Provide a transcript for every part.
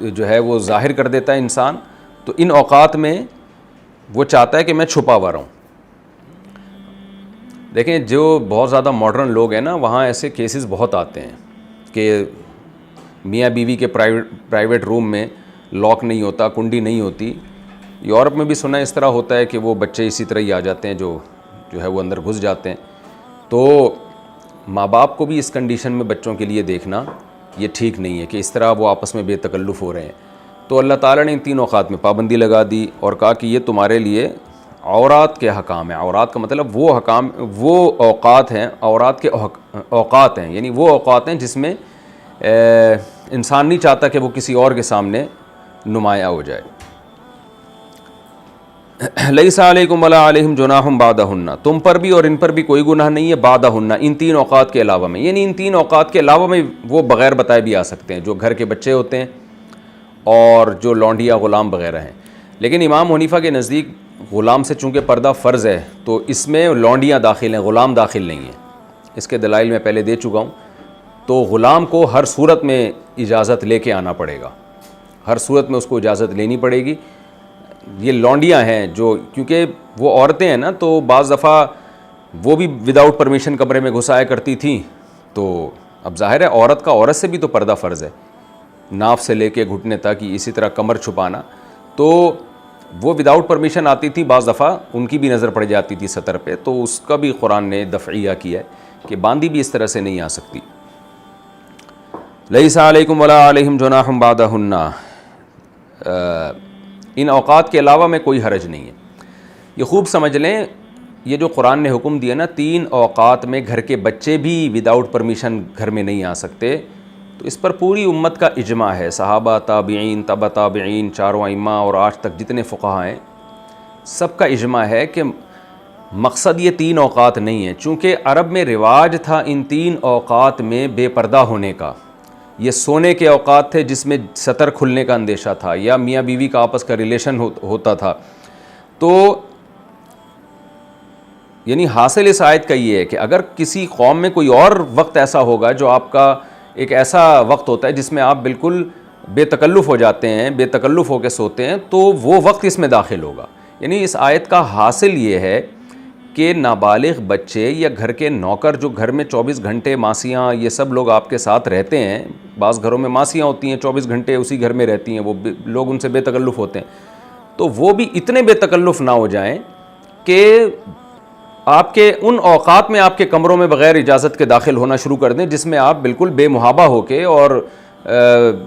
جو ہے وہ ظاہر کر دیتا ہے انسان، تو ان اوقات میں وہ چاہتا ہے کہ میں چھپا ہوا رہوں۔ دیکھیں جو بہت زیادہ ماڈرن لوگ ہیں نا، وہاں ایسے کیسز بہت آتے ہیں کہ میاں بیوی کے پرائیویٹ روم میں لاک نہیں ہوتا، کنڈی نہیں ہوتی۔ یورپ میں بھی سنا اس طرح ہوتا ہے کہ وہ بچے اسی طرح ہی آ جاتے ہیں جو ہے وہ اندر گھس جاتے ہیں۔ تو ماں باپ کو بھی اس کنڈیشن میں بچوں کے لیے دیکھنا یہ ٹھیک نہیں ہے کہ اس طرح وہ آپس میں بے تکلف ہو رہے ہیں۔ تو اللہ تعالیٰ نے ان 3 اوقات میں پابندی لگا دی اور کہا کہ یہ تمہارے لیے عورات کے حکام ہیں۔ عورات کا مطلب وہ حکام، وہ اوقات ہیں، عورات کے اوقات ہیں، یعنی وہ اوقات ہیں جس میں انسان نہیں چاہتا کہ وہ کسی اور کے سامنے نمایاں ہو جائے۔ لیس علیکم ولا علیہم جناح بعدہن، تم پر بھی اور ان پر بھی کوئی گناہ نہیں ہے بعدہن، ان 3 اوقات کے علاوہ میں، یعنی ان 3 اوقات کے علاوہ میں وہ بغیر بتائے بھی آ سکتے ہیں، جو گھر کے بچے ہوتے ہیں اور جو لونڈیا غلام وغیرہ ہیں۔ لیکن امام حنیفہ کے نزدیک غلام سے چونکہ پردہ فرض ہے تو اس میں لونڈیاں داخل ہیں، غلام داخل نہیں ہیں۔ اس کے دلائل میں پہلے دے چکا ہوں۔ تو غلام کو ہر صورت میں اجازت لے کے آنا پڑے گا، ہر صورت میں اس کو اجازت لینی پڑے گی۔ یہ لونڈیاں ہیں جو، کیونکہ وہ عورتیں ہیں نا، تو بعض دفعہ وہ بھی وداؤٹ پرمیشن کمرے میں گھسایا کرتی تھیں، تو اب ظاہر ہے عورت کا عورت سے بھی تو پردہ فرض ہے، ناف سے لے کے گھٹنے تک، اسی طرح کمر چھپانا۔ تو وہ وداؤٹ پرمیشن آتی تھی، بعض دفعہ ان کی بھی نظر پڑ جاتی تھی سطر پہ، تو اس کا بھی قرآن نے دفعیہ کیا ہے کہ باندی بھی اس طرح سے نہیں آ سکتی۔ لیس علیکم ولا علیہم جناح بعدہن، ان اوقات کے علاوہ میں کوئی حرج نہیں ہے۔ یہ خوب سمجھ لیں، یہ جو قرآن نے حکم دیا نا 3 اوقات میں گھر کے بچے بھی وداؤٹ پرمیشن گھر میں نہیں آ سکتے، تو اس پر پوری امت کا اجماع ہے، صحابہ، تابعین، تبع تابعین، 4 ائمہ اور آج تک جتنے فقہاء ہیں، سب کا اجماع ہے کہ مقصد یہ 3 اوقات نہیں ہے۔ چونکہ عرب میں رواج تھا ان 3 اوقات میں بے پردہ ہونے کا، یہ سونے کے اوقات تھے جس میں سطر کھلنے کا اندیشہ تھا، یا میاں بیوی کا آپس کا ریلیشن ہوتا تھا۔ تو یعنی حاصل اس آیت کا یہ ہے کہ اگر کسی قوم میں کوئی اور وقت ایسا ہوگا جو آپ کا ایک ایسا وقت ہوتا ہے جس میں آپ بالکل بے تکلف ہو جاتے ہیں، بے تکلف ہو کے سوتے ہیں، تو وہ وقت اس میں داخل ہوگا۔ یعنی اس آیت کا حاصل یہ ہے کہ نابالغ بچے یا گھر کے نوکر جو گھر میں 24 گھنٹے، ماسیاں، یہ سب لوگ آپ کے ساتھ رہتے ہیں، بعض گھروں میں ماسیاں ہوتی ہیں 24 گھنٹے اسی گھر میں رہتی ہیں، وہ لوگ ان سے بے تکلف ہوتے ہیں، تو وہ بھی اتنے بے تکلف نہ ہو جائیں کہ آپ کے ان اوقات میں آپ کے کمروں میں بغیر اجازت کے داخل ہونا شروع کر دیں جس میں آپ بالکل بے محابہ ہو کے اور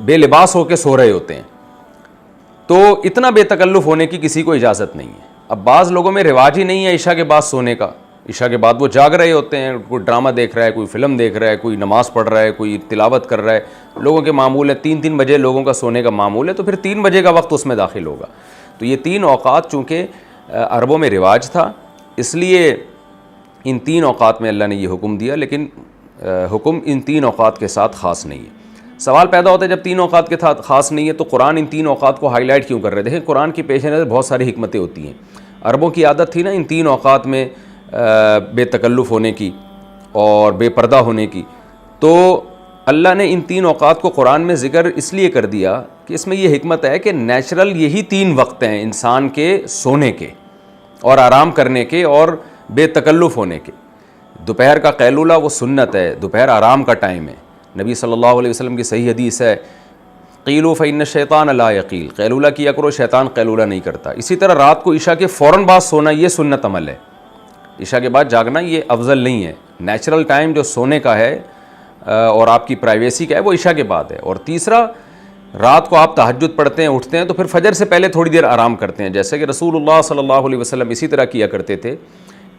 بے لباس ہو کے سو رہے ہوتے ہیں۔ تو اتنا بے تکلف ہونے کی کسی کو اجازت نہیں ہے۔ اب بعض لوگوں میں رواج ہی نہیں ہے عشاء کے بعد سونے کا، عشاء کے بعد وہ جاگ رہے ہوتے ہیں، کوئی ڈرامہ دیکھ رہا ہے، کوئی فلم دیکھ رہا ہے، کوئی نماز پڑھ رہا ہے، کوئی تلاوت کر رہا ہے، لوگوں کے معمول ہے 3 بجے لوگوں کا سونے کا معمول ہے، تو پھر 3 بجے کا وقت اس میں داخل ہوگا۔ تو یہ 3 اوقات چونکہ عربوں میں رواج تھا، اس لیے ان 3 اوقات میں اللہ نے یہ حکم دیا، لیکن حکم ان 3 اوقات کے ساتھ خاص نہیں ہے۔ سوال پیدا ہوتا ہے جب 3 اوقات کے ساتھ خاص نہیں ہے تو قرآن ان 3 اوقات کو ہائی لائٹ کیوں کر رہے ہیں؟ دیکھیں قرآن کی پیش نظر بہت ساری حکمتیں ہوتی ہیں۔ عربوں کی عادت تھی نا ان 3 اوقات میں بے تکلف ہونے کی اور بے پردہ ہونے کی، تو اللہ نے ان 3 اوقات کو قرآن میں ذکر اس لیے کر دیا کہ اس میں یہ حکمت ہے کہ نیچرل یہی 3 وقت ہیں انسان کے سونے کے اور آرام کرنے کے اور بے تکلف ہونے کے۔ دوپہر کا قیلولہ وہ سنت ہے، دوپہر آرام کا ٹائم ہے۔ نبی صلی اللہ علیہ وسلم کی صحیح حدیث ہے، قیلوا فإن الشیطان لا یقیل، قیلولہ کیا کرو، شیطان قیلولہ نہیں کرتا۔ اسی طرح رات کو عشاء کے فوراً بعد سونا یہ سنت عمل ہے، عشاء کے بعد جاگنا یہ افضل نہیں ہے۔ نیچرل ٹائم جو سونے کا ہے اور آپ کی پرائیویسی کا ہے وہ عشاء کے بعد ہے۔ اور تیسرا، رات کو آپ تہجد پڑھتے ہیں، اٹھتے ہیں تو پھر فجر سے پہلے تھوڑی دیر آرام کرتے ہیں، جیسے کہ رسول اللہ صلی اللہ علیہ وسلم اسی طرح کیا کرتے تھے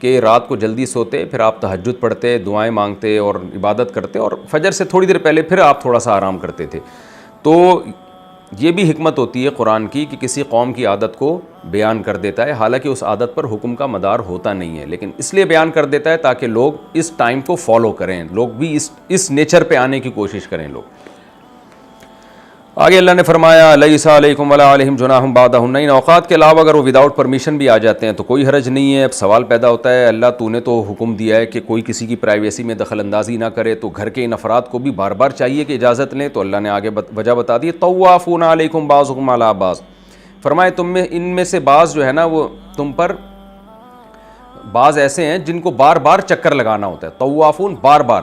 کہ رات کو جلدی سوتے، پھر آپ تہجد پڑھتے، دعائیں مانگتے اور عبادت کرتے، اور فجر سے تھوڑی دیر پہلے پھر آپ تھوڑا سا آرام کرتے تھے۔ تو یہ بھی حکمت ہوتی ہے قرآن کی کہ کسی قوم کی عادت کو بیان کر دیتا ہے، حالانکہ اس عادت پر حکم کا مدار ہوتا نہیں ہے، لیکن اس لیے بیان کر دیتا ہے تاکہ لوگ اس ٹائم کو فالو کریں، لوگ بھی اس نیچر پہ آنے کی کوشش کریں لوگ۔ آگے اللہ نے فرمایا لیس علیکم ولا علیہم جناح بعدہن، ان اوقات کے علاوہ اگر وہ وداؤٹ پرمیشن بھی آ جاتے ہیں تو کوئی حرج نہیں ہے۔ اب سوال پیدا ہوتا ہے اللہ تو نے تو حکم دیا ہے کہ کوئی کسی کی پرائیویسی میں دخل اندازی نہ کرے، تو گھر کے ان افراد کو بھی بار بار چاہیے کہ اجازت لیں، تو اللہ نے آگے وجہ بتا دی طوافون علیکم بعضکم علی بعض، فرمائے تم میں ان میں سے بعض جو ہے نا وہ تم پر بعض ایسے ہیں جن کو بار بار چکر لگانا ہوتا ہے، طوافون بار بار،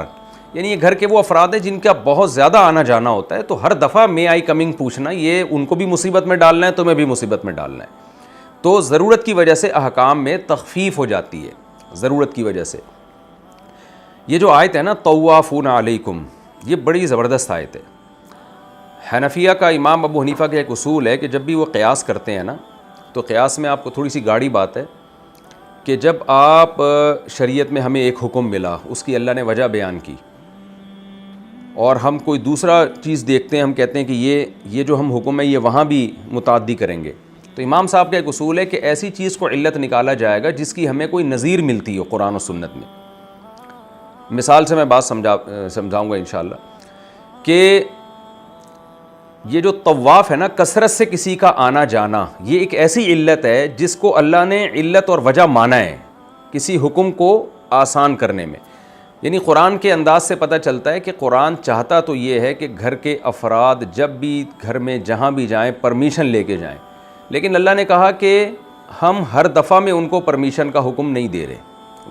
یعنی یہ گھر کے وہ افراد ہیں جن کا بہت زیادہ آنا جانا ہوتا ہے، تو ہر دفعہ میں آئی کمنگ پوچھنا یہ ان کو بھی مصیبت میں ڈالنا ہے، تمہیں بھی مصیبت میں ڈالنا ہے۔ تو ضرورت کی وجہ سے احکام میں تخفیف ہو جاتی ہے، ضرورت کی وجہ سے۔ یہ جو آیت ہے نا طوافون علیکم، یہ بڑی زبردست آیت ہے۔ حنفیہ کا امام ابو حنیفہ کا ایک اصول ہے کہ جب بھی وہ قیاس کرتے ہیں نا، تو قیاس میں آپ کو تھوڑی سی گاڑی بات ہے کہ جب آپ شریعت میں ہمیں ایک حکم ملا، اس کی اللہ نے وجہ بیان کی، اور ہم کوئی دوسرا چیز دیکھتے ہیں، ہم کہتے ہیں کہ یہ جو ہم حکم ہے یہ وہاں بھی متعدی کریں گے، تو امام صاحب کا ایک اصول ہے کہ ایسی چیز کو علت نکالا جائے گا جس کی ہمیں کوئی نظیر ملتی ہو قرآن و سنت میں۔ مثال سے میں بات سمجھاؤں گا انشاءاللہ کہ یہ جو طواف ہے نا، کثرت سے کسی کا آنا جانا، یہ ایک ایسی علت ہے جس کو اللہ نے علت اور وجہ مانا ہے کسی حکم کو آسان کرنے میں۔ یعنی قرآن کے انداز سے پتہ چلتا ہے کہ قرآن چاہتا تو یہ ہے کہ گھر کے افراد جب بھی گھر میں جہاں بھی جائیں پرمیشن لے کے جائیں، لیکن اللہ نے کہا کہ ہم ہر دفعہ میں ان کو پرمیشن کا حکم نہیں دے رہے۔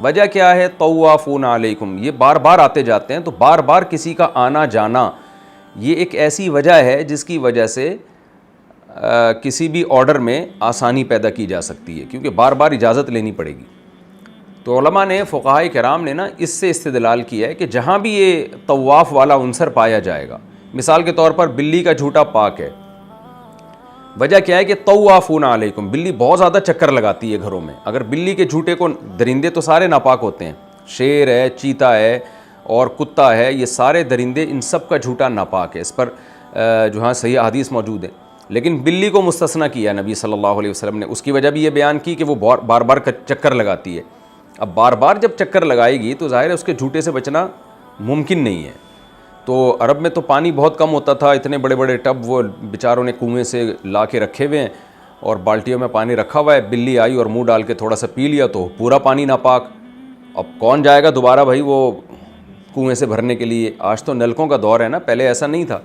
وجہ کیا ہے؟ طوافون علیکم، یہ بار بار آتے جاتے ہیں، تو بار بار کسی کا آنا جانا یہ ایک ایسی وجہ ہے جس کی وجہ سے کسی بھی آرڈر میں آسانی پیدا کی جا سکتی ہے، کیونکہ بار بار اجازت لینی پڑے گی۔ تو علماء نے، فقہائے کرام نے نا اس سے استدلال کیا ہے کہ جہاں بھی یہ طواف والا عنصر پایا جائے گا، مثال کے طور پر بلی کا جھوٹا پاک ہے، وجہ کیا ہے کہ طوافون علیکم، بلی بہت زیادہ چکر لگاتی ہے گھروں میں۔ اگر بلی کے جھوٹے کو، درندے تو سارے ناپاک ہوتے ہیں، شیر ہے، چیتا ہے اور کتا ہے، یہ سارے درندے، ان سب کا جھوٹا ناپاک ہے، اس پر جو ہاں صحیح حدیث موجود ہے، لیکن بلی کو مستثنیٰ کیا نبی صلی اللہ علیہ وسلم نے۔ اس کی وجہ بھی یہ بیان کی کہ وہ بار بار چکر لگاتی ہے۔ اب بار بار جب چکر لگائے گی تو ظاہر ہے اس کے جھوٹے سے بچنا ممکن نہیں ہے۔ تو عرب میں تو پانی بہت کم ہوتا تھا، اتنے بڑے بڑے ٹب وہ بیچاروں نے کنویں سے لا کے رکھے ہوئے ہیں اور بالٹیوں میں پانی رکھا ہوا ہے، بلی آئی اور منہ ڈال کے تھوڑا سا پی لیا تو پورا پانی ناپاک۔ اب کون جائے گا دوبارہ بھائی وہ کنویں سے بھرنے کے لیے؟ آج تو نلکوں کا دور ہے نا، پہلے ایسا نہیں تھا۔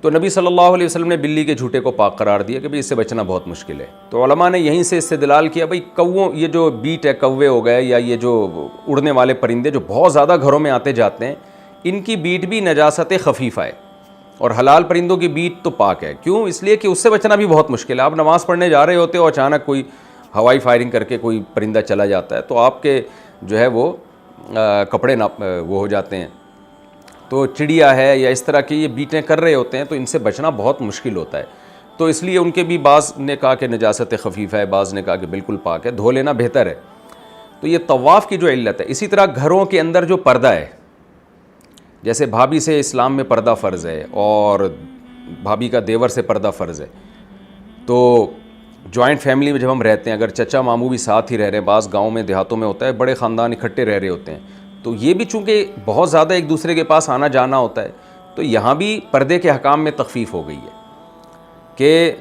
تو نبی صلی اللہ علیہ وسلم نے بلی کے جھوٹے کو پاک قرار دیا کہ بھئی اس سے بچنا بہت مشکل ہے۔ تو علماء نے یہیں سے استدلال کیا بھئی کووں، یہ جو بیٹ ہے، کوے ہو گئے یا یہ جو اڑنے والے پرندے جو بہت زیادہ گھروں میں آتے جاتے ہیں، ان کی بیٹ بھی نجاست خفیفہ ہے، اور حلال پرندوں کی بیٹ تو پاک ہے۔ کیوں؟ اس لیے کہ اس سے بچنا بھی بہت مشکل ہے۔ آپ نماز پڑھنے جا رہے ہوتے ہو، اچانک کوئی ہوائی فائرنگ کر کے کوئی پرندہ چلا جاتا ہے تو آپ کے جو ہے وہ کپڑے وہ ہو جاتے ہیں۔ تو چڑیا ہے یا اس طرح کی یہ بیٹیں کر رہے ہوتے ہیں تو ان سے بچنا بہت مشکل ہوتا ہے، تو اس لیے ان کے بھی بعض نے کہا کہ نجاست خفیفہ ہے، بعض نے کہا کہ بالکل پاک ہے، دھو لینا بہتر ہے۔ تو یہ طواف کی جو علت ہے، اسی طرح گھروں کے اندر جو پردہ ہے، جیسے بھابھی سے اسلام میں پردہ فرض ہے اور بھابھی کا دیور سے پردہ فرض ہے، تو جوائنٹ فیملی میں جب ہم رہتے ہیں، اگر چچا ماموں بھی ساتھ ہی رہ رہے ہیں، بعض گاؤں میں دیہاتوں میں ہوتا ہے بڑے خاندان اکٹھے رہ رہے ہوتے ہیں، تو یہ بھی چونکہ بہت زیادہ ایک دوسرے کے پاس آنا جانا ہوتا ہے، تو یہاں بھی پردے کے حکام میں تخفیف ہو گئی ہے کہ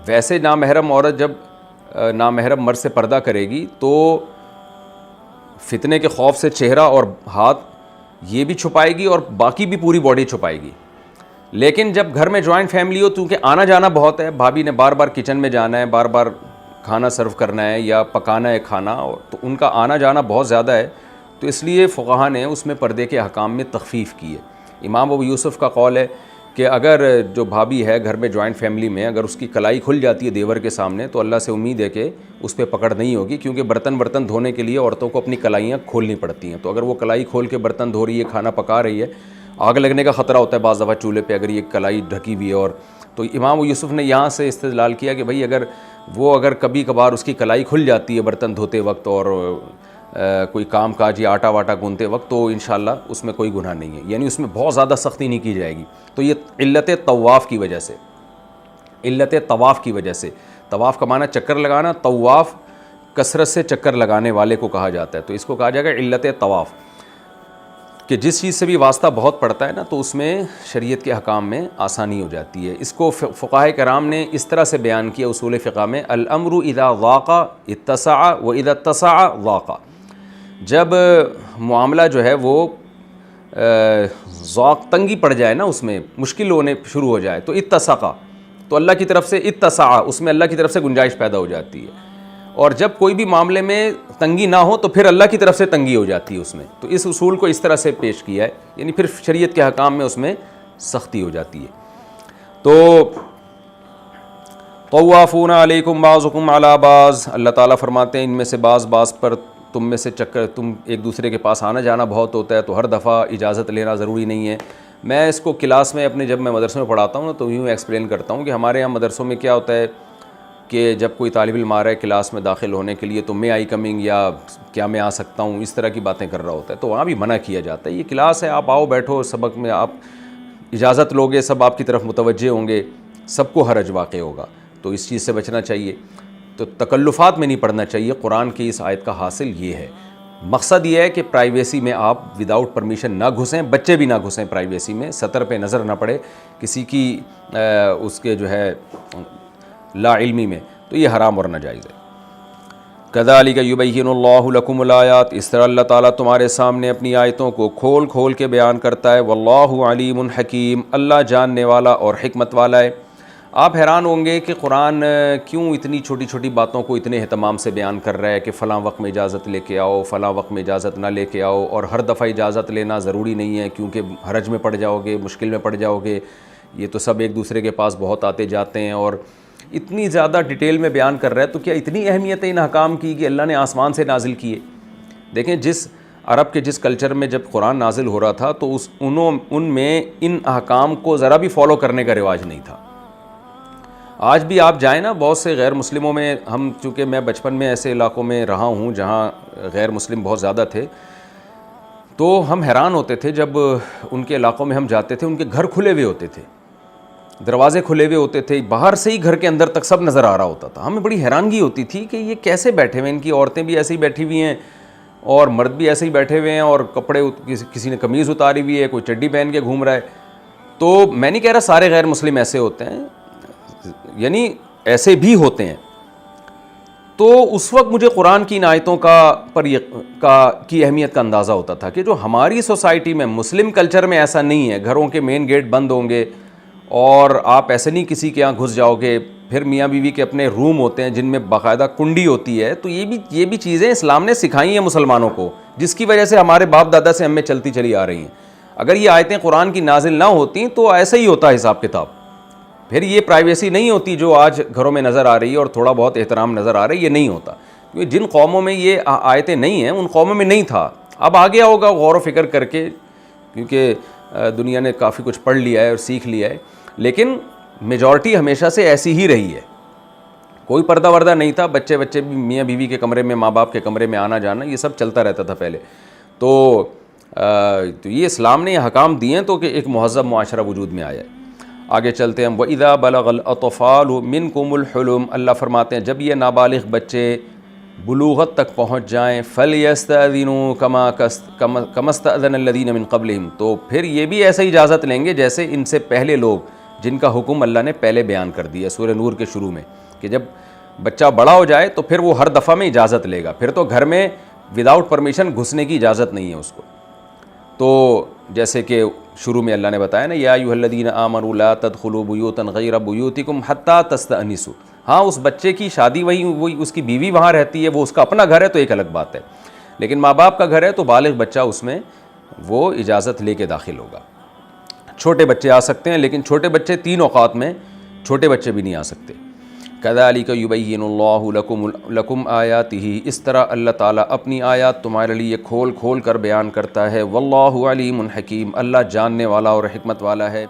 ویسے نامحرم عورت جب نامحرم مرد سے پردہ کرے گی تو فتنے کے خوف سے چہرہ اور ہاتھ یہ بھی چھپائے گی اور باقی بھی پوری باڈی چھپائے گی، لیکن جب گھر میں جوائنٹ فیملی ہو، کیونکہ آنا جانا بہت ہے، بھابھی نے بار بار کچن میں جانا ہے، بار بار کھانا سرو کرنا ہے یا پکانا ہے کھانا، تو ان کا آنا جانا بہت زیادہ ہے، تو اس لیے فقہا نے اس میں پردے کے احکام میں تخفیف کی ہے۔ امام ابو یوسف کا قول ہے کہ اگر جو بھابھی ہے گھر میں جوائنٹ فیملی میں، اگر اس کی کلائی کھل جاتی ہے دیور کے سامنے تو اللہ سے امید ہے کہ اس پہ پکڑ نہیں ہوگی، کیونکہ برتن دھونے کے لیے عورتوں کو اپنی کلائیاں کھولنی پڑتی ہیں، تو اگر وہ کلائی کھول کے برتن دھو رہی ہے، کھانا پکا رہی ہے، آگ لگنے کا خطرہ ہوتا ہے بعض دفعہ چولہے پہ اگر یہ کلائی ڈھکی ہوئی ہے، اور تو امام یوسف نے یہاں سے استدلال کیا کہ بھئی اگر کبھی کبھار اس کی کلائی کھل جاتی ہے برتن دھوتے وقت اور کوئی کام کاج یا آٹا واٹا گونتے وقت، تو انشاءاللہ اس میں کوئی گناہ نہیں ہے، یعنی اس میں بہت زیادہ سختی نہیں کی جائے گی۔ تو یہ علت طواف کی وجہ سے، طواف کا معنی چکر لگانا، طواف کثرت سے چکر لگانے والے کو کہا جاتا ہے، تو اس کو کہا جائے گا علت طواف۔ کہ جس چیز سے بھی واسطہ بہت پڑتا ہے نا تو اس میں شریعت کے احکام میں آسانی ہو جاتی ہے. اس کو فقہاء کرام نے اس طرح سے بیان کیا اصول فقہ میں، الامر اذا ضاق اتسع و اذا اتسع ضاق. جب معاملہ جو ہے وہ ذوق تنگی پڑ جائے نا، اس میں مشکل ہونے شروع ہو جائے تو اتسع، تو اللہ کی طرف سے اتسع، اس میں اللہ کی طرف سے گنجائش پیدا ہو جاتی ہے. اور جب کوئی بھی معاملے میں تنگی نہ ہو تو پھر اللہ کی طرف سے تنگی ہو جاتی ہے اس میں. تو اس اصول کو اس طرح سے پیش کیا ہے، یعنی پھر شریعت کے احکام میں اس میں سختی ہو جاتی ہے. تو طوافون علیکم بعضکم علی بعض، اللہ تعالیٰ فرماتے ہیں ان میں سے بعض پر تم میں سے تم ایک دوسرے کے پاس آنا جانا بہت ہوتا ہے، تو ہر دفعہ اجازت لینا ضروری نہیں ہے. میں اس کو کلاس میں جب میں مدرسے میں پڑھاتا ہوں تو یوں ایکسپلین کرتا ہوں کہ ہمارے یہاں مدرسوں میں کیا ہوتا ہے کہ جب کوئی طالب علم آ رہا ہے کلاس میں داخل ہونے کے لیے تو میں آئی کمنگ یا کیا میں آ سکتا ہوں، اس طرح کی باتیں کر رہا ہوتا ہے. تو وہاں بھی منع کیا جاتا ہے، یہ کلاس ہے، آپ آؤ بیٹھو، سبق میں آپ اجازت لوگے، سب آپ کی طرف متوجہ ہوں گے، سب کو حرج واقع ہوگا. تو اس چیز سے بچنا چاہیے. تو تکلفات میں نہیں پڑھنا چاہیے. قرآن کی اس آیت کا حاصل یہ ہے. مقصد یہ ہے کہ پرائیویسی میں آپ وداؤٹ پرمیشن نہ گھسیں، بچے بھی نہ گھسیں پرائیویسی میں، سطر پہ نظر نہ پڑے کسی کی اس کے جو ہے لا علمی میں، تو یہ حرام اور ناجائز ہے. کذالک یبین اللہ لکم الآیات، اس طرح اللہ تعالیٰ تمہارے سامنے اپنی آیتوں کو کھول کھول کے بیان کرتا ہے. واللہ علیم حکیم، اللہ جاننے والا اور حکمت والا ہے. آپ حیران ہوں گے کہ قرآن کیوں اتنی چھوٹی چھوٹی باتوں کو اتنے اہتمام سے بیان کر رہا ہے کہ فلاں وقت میں اجازت لے کے آؤ، فلاں وقت میں اجازت نہ لے کے آؤ، اور ہر دفعہ اجازت لینا ضروری نہیں ہے کیونکہ حرج میں پڑ جاؤ گے، مشکل میں پڑ جاؤ گے. یہ تو سب ایک دوسرے کے پاس بہت آتے جاتے ہیں، اور اتنی زیادہ ڈیٹیل میں بیان کر رہا ہے. تو کیا اتنی اہمیت ہے ان احکام کی کہ اللہ نے آسمان سے نازل کیے؟ دیکھیں جس عرب کے جس کلچر میں جب قرآن نازل ہو رہا تھا تو ان میں ان احکام کو ذرا بھی فالو کرنے کا رواج نہیں تھا. آج بھی آپ جائیں نا بہت سے غیر مسلموں میں، ہم چونکہ میں بچپن میں ایسے علاقوں میں رہا ہوں جہاں غیر مسلم بہت زیادہ تھے، تو ہم حیران ہوتے تھے جب ان کے علاقوں میں ہم جاتے تھے. ان کے گھر کھلے ہوئے ہوتے تھے، دروازے کھلے ہوئے ہوتے تھے، باہر سے ہی گھر کے اندر تک سب نظر آ رہا ہوتا تھا. ہمیں بڑی حیرانگی ہوتی تھی کہ یہ کیسے بیٹھے ہوئے، ان کی عورتیں بھی ایسے ہی بیٹھی ہوئی ہیں اور مرد بھی ایسے ہی بیٹھے ہوئے ہیں، اور کپڑے کسی نے قمیض اتاری ہوئی ہے، کوئی چڈی پہن کے گھوم رہا ہے. تو میں نہیں کہہ رہا سارے غیر مسلم ایسے ہوتے ہیں، یعنی ایسے بھی ہوتے ہیں. تو اس وقت مجھے قرآن کی ان آیتوں کی اہمیت کا اندازہ ہوتا تھا کہ جو ہماری سوسائٹی میں مسلم کلچر میں ایسا نہیں ہے. گھروں کے مین گیٹ بند ہوں گے اور آپ ایسے نہیں کسی کے یہاں گھس جاؤ گے. پھر میاں بیوی کے اپنے روم ہوتے ہیں جن میں باقاعدہ کنڈی ہوتی ہے. تو یہ بھی چیزیں اسلام نے سکھائی ہیں مسلمانوں کو، جس کی وجہ سے ہمارے باپ دادا سے ہمیں چلتی چلی آ رہی ہیں. اگر یہ آیتیں قرآن کی نازل نہ ہوتیں تو ایسا ہی ہوتا حساب کتاب. پھر یہ پرائیویسی نہیں ہوتی جو آج گھروں میں نظر آ رہی ہے اور تھوڑا بہت احترام نظر آ رہا ہے، یہ نہیں ہوتا. کیونکہ جن قوموں میں یہ آیتیں نہیں ہیں ان قوموں میں نہیں تھا. اب آ گیا ہوگا غور و فکر کر کے، کیونکہ دنیا نے کافی کچھ پڑھ لیا ہے اور سیکھ لیا ہے. لیکن میجورٹی ہمیشہ سے ایسی ہی رہی ہے. کوئی پردہ وردہ نہیں تھا، بچے بھی میاں بیوی کے کمرے میں، ماں باپ کے کمرے میں آنا جانا، یہ سب چلتا رہتا تھا پہلے. تو یہ اسلام نے یہ حکام دیے ہیں تو کہ ایک مہذب معاشرہ وجود میں آیا ہے. آگے چلتے ہیں. وَإِذَا بَلَغَ الْأَطْفَالُ مِنْكُمُ الْحُلُمَ، اللہ فرماتے ہیں جب یہ نابالغ بچے بلوغت تک پہنچ جائیں، فَلْيَسْتَأْذِنُوا كَمَا اسْتَأْذَنَ الَّذِينَ مِنْ قَبْلِهِمْ، تو پھر یہ بھی ایسے اجازت لیں گے جیسے ان سے پہلے لوگ جن کا حکم اللہ نے پہلے بیان کر دیا سورہ نور کے شروع میں، کہ جب بچہ بڑا ہو جائے تو پھر وہ ہر دفعہ میں اجازت لے گا. پھر تو گھر میں وداؤٹ پرمیشن گھسنے کی اجازت نہیں ہے اس کو. تو جیسے کہ شروع میں اللہ نے بتایا نا، یا ایھا الذین آمنوا لا تدخلوا بیوتا غیر بیوتکم حتی تستأنسوا. ہاں اس بچے کی شادی وہی اس کی بیوی وہاں رہتی ہے، وہ اس کا اپنا گھر ہے تو ایک الگ بات ہے. لیکن ماں باپ کا گھر ہے تو بالغ بچہ اس میں وہ اجازت لے کے داخل ہوگا. چھوٹے بچے آ سکتے ہیں، لیکن چھوٹے بچے 3 اوقات میں چھوٹے بچے بھی نہیں آ سکتے. کذالک یبین اللہ لکم آیاتہ، اس طرح اللہ تعالیٰ اپنی آیات تمہارے لیے کھول کھول کر بیان کرتا ہے. واللہ علیم حکیم، اللہ جاننے والا اور حکمت والا ہے.